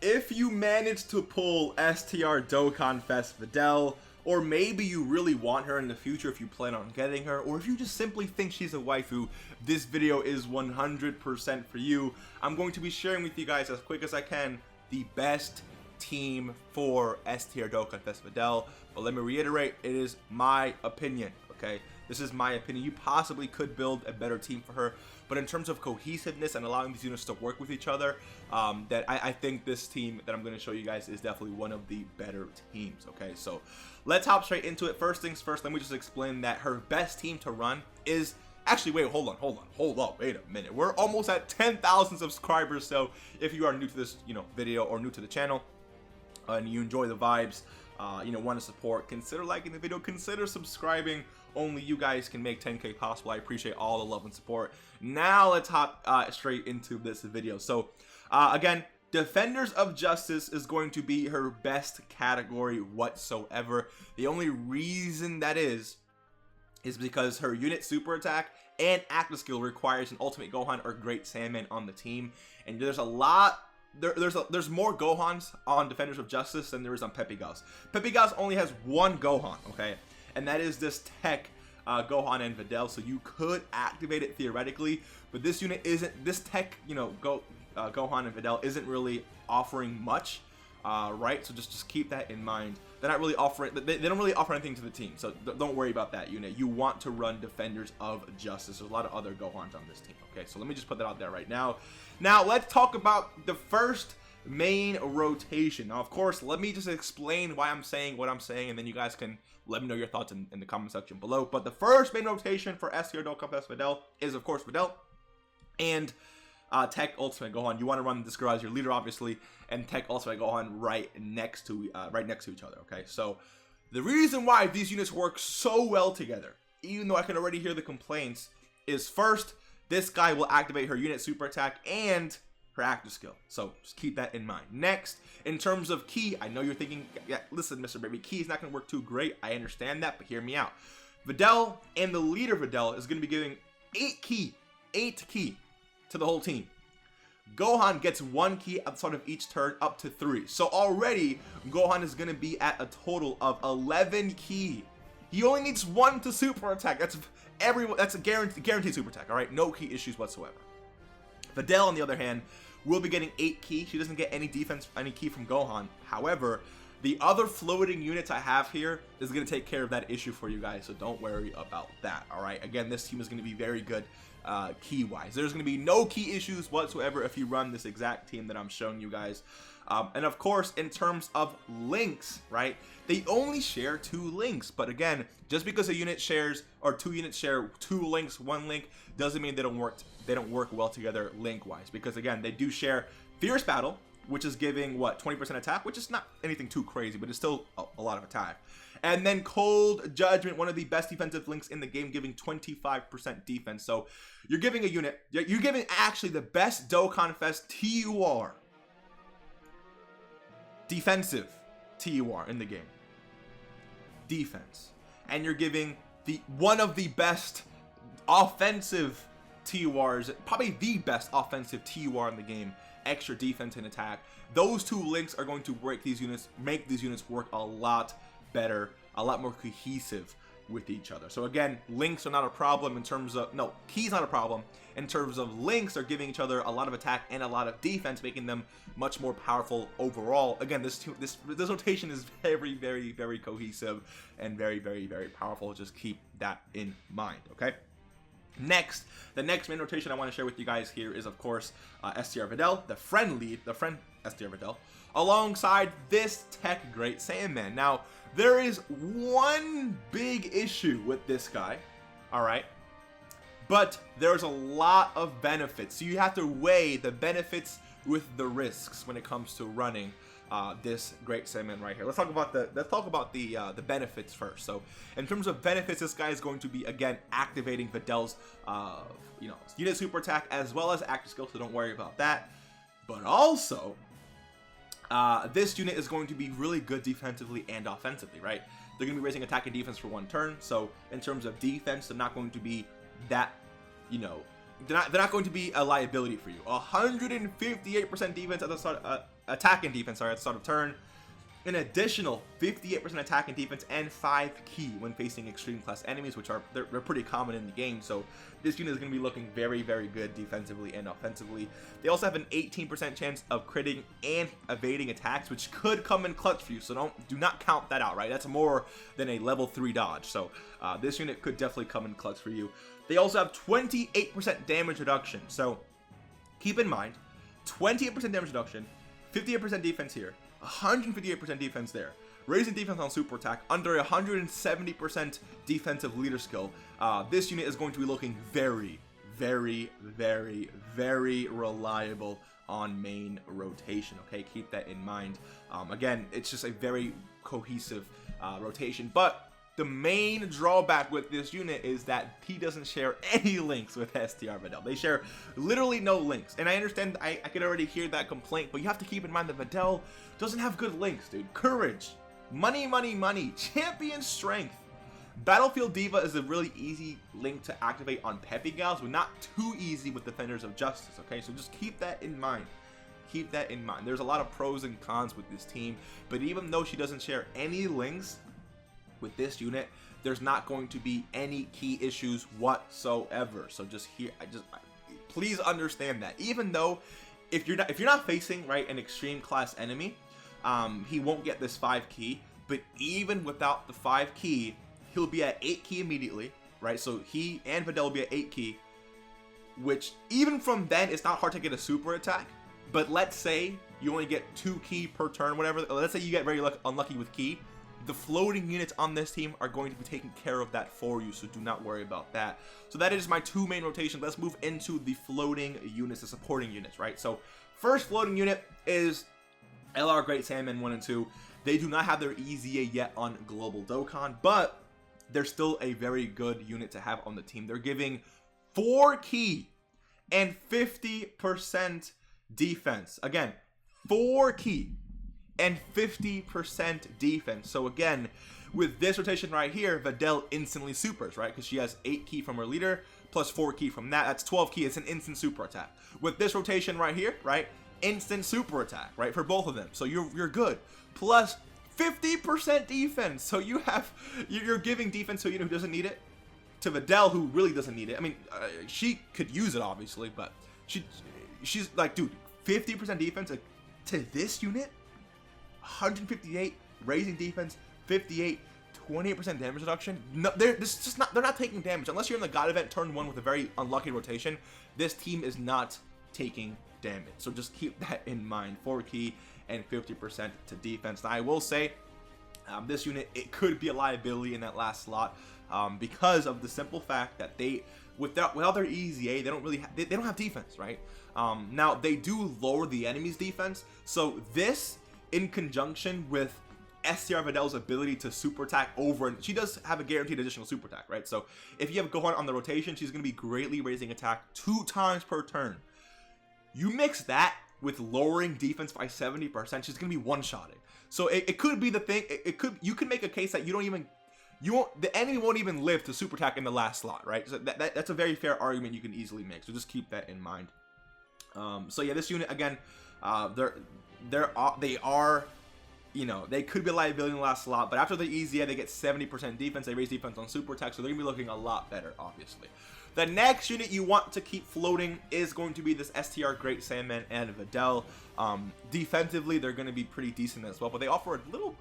if you manage to pull STR DOKKANFEST VIDEL, or maybe you really want her in the future if you plan on getting her, or if you just simply think she's a waifu, this video is 100% for you. I'm going to be sharing with you guys as quick as I can the best team for STR DOKKANFEST VIDEL, but let me reiterate, it is my opinion, okay? This is my opinion. You possibly could build a better team for her, but in terms of cohesiveness and allowing these units to work with each other, that I think this team that I'm going to show you guys is definitely one of the better teams, okay? So let's hop straight into it. First things first, let me just explain that her best team to run is actually, wait, hold up, wait a minute. We're almost at 10,000 subscribers, so if you are new to this, video or new to the channel, and you enjoy the vibes, want to support, consider liking the video, consider subscribing. Only you guys can make 10K possible. I appreciate all the love and support. Now let's hop straight into this video. So again, Defenders of Justice is going to be her best category whatsoever. The only reason that is because her unit super attack and active skill requires an ultimate Gohan or Great Saiyaman on the team, and there's a lot. There's more Gohans on Defenders of Justice than there is on Pepe Gauss. Pepe Gauss only has one Gohan, okay, and that is this tech Gohan and Videl. So you could activate it theoretically, but this unit isn't. This tech, Gohan and Videl isn't really offering much, right? So just keep that in mind. They're not really offering. They don't really offer anything to the team, so don't worry about that unit. You want to run Defenders of Justice. There's a lot of other Gohans on this team. Okay, so let me just put that out there right now. Now let's talk about the first main rotation. Now, of course, let me just explain why I'm saying what I'm saying, and then you guys can let me know your thoughts in the comment section below. But the first main rotation for STR DOKKANFEST VIDEL is, of course, Videl and Tech Ultimate Gohan. You want to run this girl as your leader, obviously, and Tech Ultimate Gohan right next to each other. Okay, so the reason why these units work so well together, even though I can already hear the complaints, is first, this guy will activate her unit super attack and her active skill. So just keep that in mind. Next, in terms of ki, I know you're thinking, yeah, listen, Mr. Baby, ki is not going to work too great. I understand that, but hear me out. Videl and the leader Videl is going to be giving 8 ki to the whole team. Gohan gets 1 ki at the start of each turn, up to 3. So already Gohan is going to be at a total of 11 ki. He only needs 1 to super attack. That's a guaranteed super attack. All right, no ki issues whatsoever. Videl, on the other hand, will be getting 8 ki. She doesn't get any ki from Gohan. However, the other floating units I have here is going to take care of that issue for you guys, so don't worry about that. All right, again, this team is going to be very good key wise. There's going to be no key issues whatsoever if you run this exact team that I'm showing you guys. And of course, in terms of links, right, they only share 2 links, but again, just because a unit shares, or 2 units share 2 links, 1 link, doesn't mean they don't work well together link wise, because again, they do share Fierce Battle, which is giving what, 20% attack, which is not anything too crazy, but it's still a lot of attack. And then Cold Judgment, one of the best defensive links in the game, giving 25% defense. So you're giving a unit, you're giving actually the best DOKKANFEST TUR, defensive TUR in the game, defense, and you're giving one of the best offensive TURs, probably the best offensive TUR in the game, extra defense and attack. Those 2 links are going to make these units work a lot better, a lot more cohesive with each other. So again, links are not a problem in terms of, no, keys not a problem. In terms of links, are giving each other a lot of attack and a lot of defense, making them much more powerful overall. Again, this rotation is very, very, very cohesive and very, very, very powerful. Just keep that in mind, okay? Next, the next main rotation I want to share with you guys here is, of course, STR Videl, the friend STR Videl, alongside this Tech Great Saiyaman. Now, there is one big issue with this guy, all right? But there's a lot of benefits. So you have to weigh the benefits with the risks when it comes to running this Great Saiyaman right here. Let's talk about the benefits first. So in terms of benefits, this guy is going to be, again, activating Videl's unit super attack as well as active skill, so don't worry about that. But also, this unit is going to be really good defensively and offensively, right? They're going to be raising attack and defense for 1 turn. So in terms of defense, they're not going to be that, they're not going to be a liability for you. 158% defense at attack and defense, sorry, at the start of turn. An additional 58% attack and defense and 5 key when facing extreme class enemies, which are they're pretty common in the game. So this unit is going to be looking very, very good defensively and offensively. They also have an 18% chance of critting and evading attacks, which could come in clutch for you. So do not count that out, right? That's more than a level 3 dodge. So this unit could definitely come in clutch for you. They also have 28% damage reduction. So keep in mind, 28% damage reduction, 58% defense here, 158% defense there, raising defense on super attack, under 170% defensive leader skill. This unit is going to be looking very, very, very, very reliable on main rotation. Okay, keep that in mind. Again, it's just a very cohesive rotation, but the main drawback with this unit is that he doesn't share any links with STR Videl. They share literally no links. And I understand, I can already hear that complaint, but you have to keep in mind that Videl doesn't have good links, dude. Courage, money, money, money, champion strength. Battlefield Diva is a really easy link to activate on Peppy Gals, but not too easy with Defenders of Justice, okay? So just keep that in mind. Keep that in mind. There's a lot of pros and cons with this team, but even though she doesn't share any links with this unit, there's not going to be any key issues whatsoever. So just here, please understand that. Even though if you're not facing, right, an extreme class enemy, he won't get this 5 key, but even without the 5 key, he'll be at 8 key immediately, right? So he and Videl will be at 8 key, which even from then, it's not hard to get a super attack. But let's say you only get 2 key per turn, whatever. Let's say you get very unlucky with key. The floating units on this team are going to be taking care of that for you, so do not worry about that. So that is my 2 main rotations. Let's move into the floating units, the supporting units, right? So first floating unit is LR Great Saiyaman 1 and 2. They do not have their EZA yet on Global Dokkan, but they're still a very good unit to have on the team. They're giving 4 key and 50% defense. Again, 4 key and 50% defense. So again, with this rotation right here, Videl instantly supers, right? Because she has 8 key from her leader plus 4 key from that. That's 12 key. It's an instant super attack. With this rotation right here, right? Instant super attack, right? For both of them. So you're good. Plus 50% defense. So you're giving defense to a unit who doesn't need it, to Videl who really doesn't need it. I mean, she could use it obviously, but she's like, dude, 50% defense to this unit. 158 raising defense, 58, 28% damage reduction. No, they're not taking damage unless you're in the God event turn 1 with a very unlucky rotation. This team is not taking damage, so just keep that in mind. 4 key and 50% to defense. Now I will say, this unit, it could be a liability in that last slot because of the simple fact that they, without their EZA, they don't have defense, right? Now they do lower the enemy's defense, so this, in conjunction with STR Videl's ability to super attack over, and she does have a guaranteed additional super attack, right? So if you have Gohan on the rotation, she's going to be greatly raising attack 2 times per turn. You mix that with lowering defense by 70%, she's going to be one-shotting. So it could be the thing. You could make a case that the enemy won't even live to super attack in the last slot, right? So that's a very fair argument you can easily make. So just keep that in mind. So yeah, this unit again, they are, you know, they could be a liability in the last slot, but after the EZA, they get 70% defense. They raise defense on super attack, so they're gonna be looking a lot better, obviously. The next unit you want to keep floating is going to be this STR Great Saiyaman and Videl. Defensively, they're going to be pretty decent as well, but they offer a little.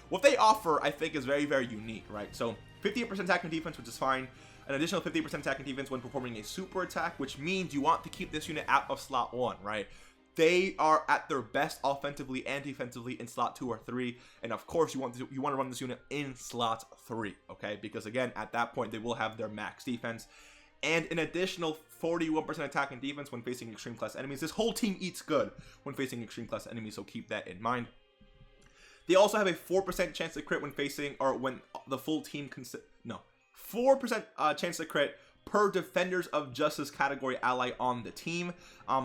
What they offer, I think, is very, very unique, right? So 58% attack and defense, which is fine. An additional 50% attack and defense when performing a super attack, which means you want to keep this unit out of slot 1, right? They are at their best offensively and defensively in slot 2 or 3, and of course you want to run this unit in slot 3, okay? Because again, at that point they will have their max defense and an additional 41% attack and defense when facing extreme class enemies. This whole team eats good when facing extreme class enemies, so keep that in mind. They also have a 4% chance to crit when facing, or when the full team 4% chance to crit per Defenders of Justice category ally on the team.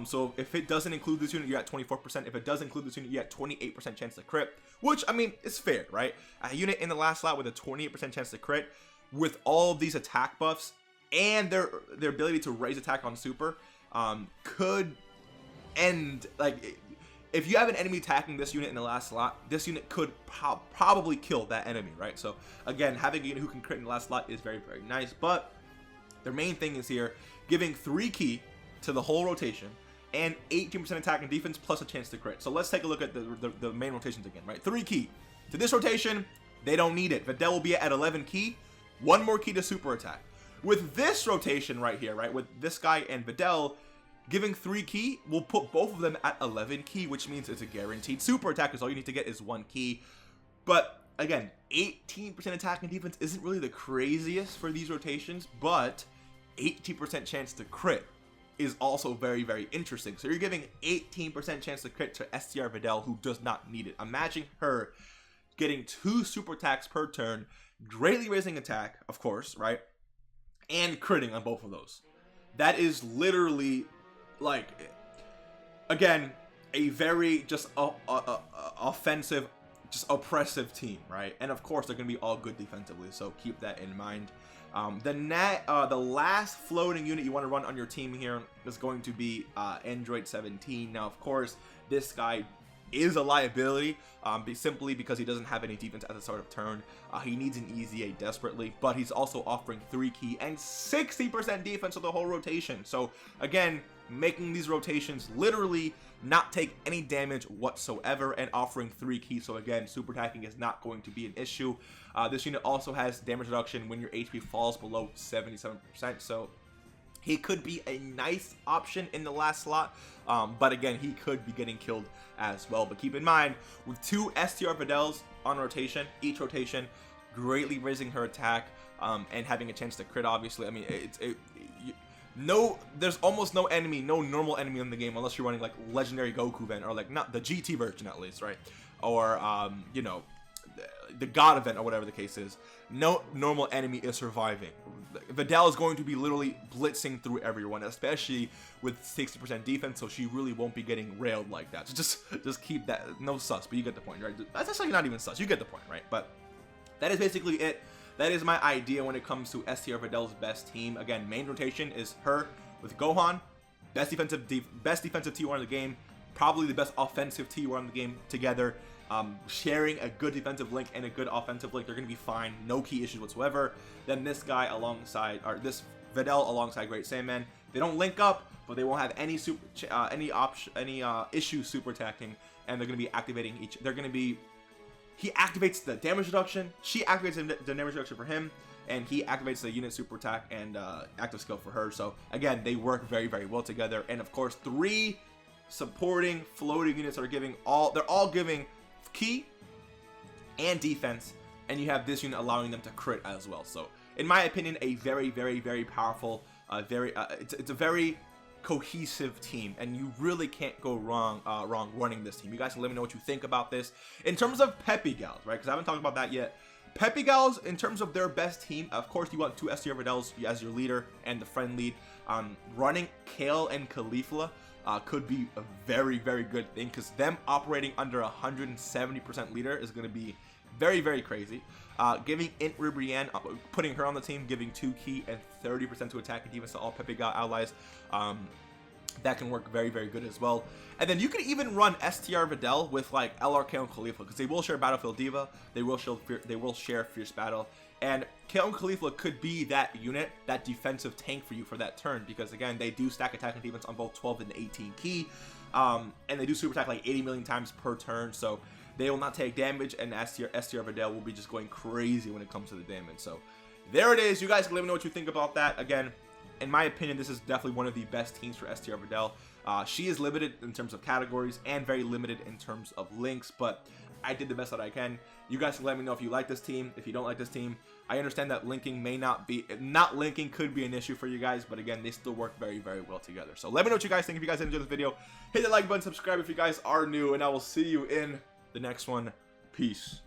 So if it doesn't include this unit, you're at 24%. If it does include this unit, you're at 28% chance to crit, which, I mean, is fair, right? A unit in the last slot with a 28% chance to crit, with all of these attack buffs and their ability to raise attack on super, could end, like, if you have an enemy attacking this unit in the last slot, this unit could probably kill that enemy, right? So again, having a unit who can crit in the last slot is very, very nice. But their main thing is here, giving 3 ki to the whole rotation and 18% attack and defense plus a chance to crit. So let's take a look at the main rotations again, right? 3 ki to this rotation, they don't need it. Videl will be at 11 ki, 1 more ki to super attack. With this rotation right here, right, with this guy and Videl, giving 3 ki will put both of them at 11 ki, which means it's a guaranteed super attack, because all you need to get is 1 ki. But again, 18% attack and defense isn't really the craziest for these rotations, but 18% chance to crit is also very, very interesting. So you're giving 18% chance to crit to STR Videl, who does not need it. Imagine her getting 2 super attacks per turn, greatly raising attack, of course, right? And critting on both of those. That is literally, like, again, a very just offensive, just oppressive team, right? And of course, they're going to be all good defensively, so keep that in mind. The last floating unit you want to run on your team here is going to be Android 17. Now, of course, this guy is a liability simply because he doesn't have any defense at the start of turn. He needs an easy A desperately, but he's also offering 3 ki and 60% defense of the whole rotation. So again, making these rotations literally not take any damage whatsoever and offering 3 ki. So again, super attacking is not going to be an issue. This unit also has damage reduction when your HP falls below 77%. So he could be a nice option in the last slot, but again, he could be getting killed as well. But keep in mind, with 2 STR Videls on rotation, each rotation greatly raising her attack and having a chance to crit, obviously. I mean, there's almost no normal enemy in the game unless you're running like Legendary Goku event, or like not the GT version at least, right? Or you know, the God event, or whatever the case is. No normal enemy is surviving. Videl is going to be literally blitzing through everyone, especially with 60% defense, so she really won't be getting railed like that. So just keep that, no sus, but you get the point, right? That's actually not even sus, you get the point, right? But that is basically it. That is my idea when it comes to STR Videl's best team. Again, main rotation is her with Gohan, best defensive T1 in the game, probably the best offensive T1 in the game together. Sharing a good defensive link and a good offensive link, they're going to be fine, no key issues whatsoever. Then this guy alongside, or this Videl alongside Great Saiyaman, they don't link up, but they won't have any issue super attacking, and they're going to be activating each. They're going to be, he activates the damage reduction, she activates the damage reduction for him, and he activates the unit super attack and active skill for her. So again, they work very, very well together. And of course, 3 supporting floating units are giving they're all giving ki and defense, and you have this unit allowing them to crit as well. So in my opinion, a very, very, very powerful, it's a very cohesive team, and you really can't go wrong running this team. You guys can let me know what you think about this in terms of Peppy Gals, right? Because I haven't talked about that yet. Peppy Gals, in terms of their best team, of course you want 2 STR Videls as your leader and the friend lead. Running Kale and Caulifla could be a very, very good thing, because them operating under 170% leader is going to be very, very crazy. Giving Int Ribrianne, putting her on the team, giving 2 ki and 30% to attack and defense to all Peppy Gal allies. That can work very, very good as well. And then you can even run STR Videl with like LRK and Caulifla, because they will share Battlefield Diva, they will share Fierce Battle, and Kale and Caulifla could be that unit, that defensive tank for you for that turn, because again, they do stack attack and defense on both 12 and 18 ki, and they do super attack like 80 million times per turn, so they will not take damage, and STR Videl will be just going crazy when it comes to the damage. So there it is. You guys can let me know what you think about that. Again, in my opinion, this is definitely one of the best teams for STR Videl. She is limited in terms of categories and very limited in terms of links, but I did the best that I can. You guys can let me know if you like this team, if you don't like this team. I understand that linking may not linking could be an issue for you guys, but again, they still work very, very well together. So let me know what you guys think. If you guys enjoyed this video, hit the like button, subscribe if you guys are new, and I will see you in the next one. Peace.